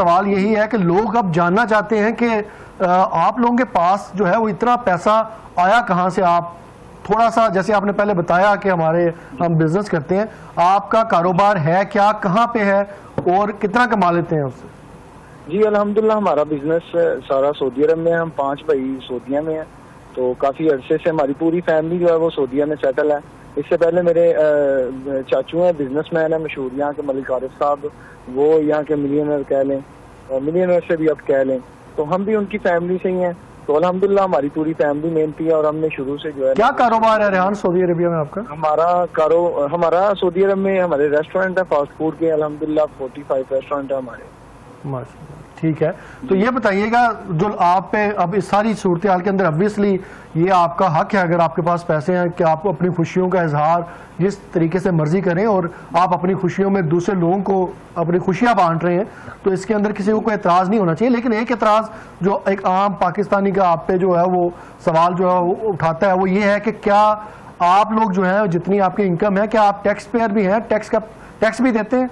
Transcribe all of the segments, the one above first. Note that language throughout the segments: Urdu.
سوال یہی ہے کہ لوگ اب جاننا چاہتے ہیں کہ آپ لوگوں کے پاس جو ہے وہ اتنا پیسہ آیا کہاں سے. آپ تھوڑا سا جیسے آپ نے پہلے بتایا کہ ہم بزنس کرتے ہیں, آپ کا کاروبار ہے کیا, کہاں پہ ہے اور کتنا کما لیتے ہیں اس سے؟ جی الحمدللہ ہمارا بزنس سارا سعودی عرب میں ہے. ہم 5 بھائی سعودیہ میں ہیں, تو کافی عرصے سے ہماری پوری فیملی جو ہے وہ سعودیہ میں سیٹل ہے. اس سے پہلے میرے چاچو ہیں, بزنس مین ہیں مشہور یہاں کے, ملک عارف صاحب, وہ یہاں کے ملینئر کہہ لیں, ملینئر سے بھی اب کہہ لیں, تو ہم بھی ان کی فیملی سے ہی ہیں. تو الحمدللہ ہماری پوری فیملی محنتی ہے, اور ہم نے شروع سے جو ہے. کیا کاروبار ہے ریحان سعودی عربیہ میں آپ کا؟ ہمارا سعودی عرب میں ہمارے ریسٹورینٹ ہے فاسٹ فوڈ کے, الحمدللہ 45 ریسٹورینٹ ہے ہمارے. ماشاءاللہ, ٹھیک ہے. تو یہ بتائیے گا جو آپ پہ اب اس ساری صورتحال کے اندر obviously یہ آپ کا حق ہے اگر آپ کے پاس پیسے ہیں کہ آپ اپنی خوشیوں کا اظہار جس طریقے سے مرضی کریں, اور آپ اپنی خوشیوں میں دوسرے لوگوں کو اپنی خوشیاں بانٹ رہے ہیں, تو اس کے اندر کسی کو کوئی اعتراض نہیں ہونا چاہیے. لیکن ایک اعتراض جو ایک عام پاکستانی کا آپ پہ جو ہے وہ سوال جو ہے وہ اٹھاتا ہے, وہ یہ ہے کہ کیا آپ لوگ جو ہیں جتنی آپ کی انکم ہے, کیا آپ ٹیکس پیئر بھی ہیں, ٹیکس بھی دیتے ہیں؟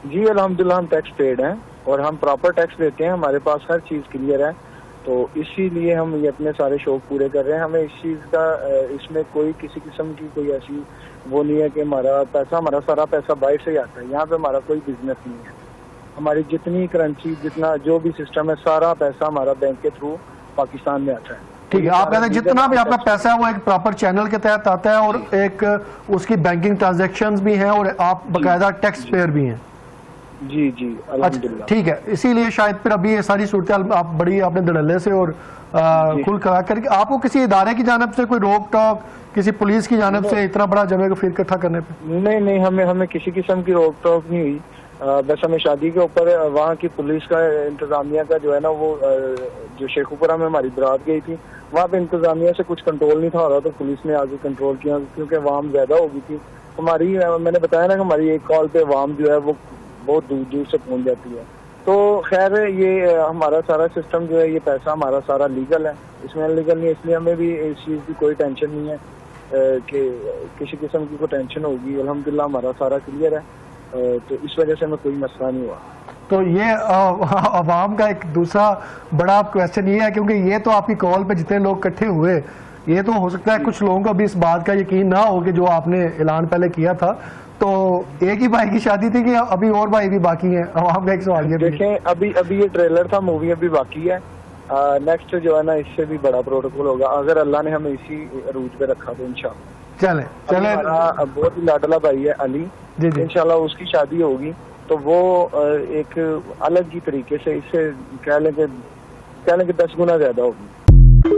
جی الحمدللہ ہم ٹیکس پیڈ ہیں, اور ہم پراپر ٹیکس دیتے ہیں. ہمارے پاس ہر چیز کلیئر ہے, تو اسی لیے ہم یہ اپنے سارے شوق پورے کر رہے ہیں. ہمیں اس چیز کا اس میں کوئی کسی قسم کی کوئی ایسی وہ نہیں ہے کہ ہمارا سارا پیسہ باہر سے ہی آتا ہے. یہاں پہ ہمارا کوئی بزنس نہیں ہے. ہماری جتنی کرنسی, جتنا جو بھی سسٹم ہے, سارا پیسہ ہمارا بینک کے تھرو پاکستان میں آتا ہے. ٹھیک ہے, آپ کہتے ہیں جتنا بھی آپ کا پیسہ ہے وہ ایک پراپر چینل کے تحت آتا ہے, اور ایک اس کی بینکنگ ٹرانزیکشنز بھی ہیں, اور آپ باقاعدہ ٹیکس پیئر بھی ہیں. جی جی الحمدللہ. ٹھیک ہے, اسی لیے شاید پھر ابھی یہ ساری صورتحال آپ بڑی آپ نے دھڑلے سے اور کھل کرا کر کے, آپ کو کسی ادارے کی جانب سے کوئی روک ٹوک, کسی پولیس کی جانب سے اتنا بڑا جمع کو پھر اکٹھا کرنے پہ؟ نہیں, ہمیں کسی قسم کی روک ٹوک نہیں ہوئی. بس ہمیں شادی کے اوپر وہاں کی پولیس کا انتظامیہ کا جو ہے نا, وہ جو شیخوپورہ میں ہماری برات گئی تھی, وہاں پہ انتظامیہ سے کچھ کنٹرول نہیں تھا ہو رہا, تو پولیس نے آگے کنٹرول کیا کیونکہ عوام زیادہ ہو گئی تھی. ہماری میں نے بتایا نا کہ ہماری ایک کال پہ عوام جو ہے وہ بہت دور دور سے پہنچ جاتی ہے. تو خیر یہ ہمارا سارا سسٹم جو ہے, یہ پیسہ ہمارا سارا لیگل ہے, اس میں انلیگل نہیں. اس لیے ہمیں بھی اس چیز کی کوئی ٹینشن نہیں ہے کہ کسی قسم کی کوئی ٹینشن ہوگی. الحمدللہ ہمارا سارا کلیئر ہے, تو اس وجہ سے ہمیں کوئی مسئلہ نہیں ہوا. تو یہ عوام کا ایک دوسرا بڑا کویسچن یہ ہے, کیونکہ یہ تو آپ کی کال پہ جتنے لوگ اکٹھے ہوئے, یہ تو ہو سکتا ہے کچھ لوگوں کو بھی اس بات کا یقین نہ ہو کہ جو آپ نے اعلان پہلے کیا تھا تو ایک ہی بھائی کی شادی تھی کہ ابھی اور بھائی بھی باقی ہیں. عوام کا ایک سوال یہ دیکھیں, ابھی یہ ٹریلر تھا, مووی ابھی باقی ہے. نیکسٹ جو ہے نا اس سے بھی بڑا پروٹوکول ہوگا, اگر اللہ نے ہمیں اسی عروج پہ رکھا تو انشاءاللہ. چلیں ہمارا بہت ہی لاڈلا بھائی ہے علی, انشاءاللہ اس کی شادی ہوگی, تو وہ ایک الگ ہی طریقے سے, اس سے کہہ لیں کہ 10 گنا زیادہ ہوگی.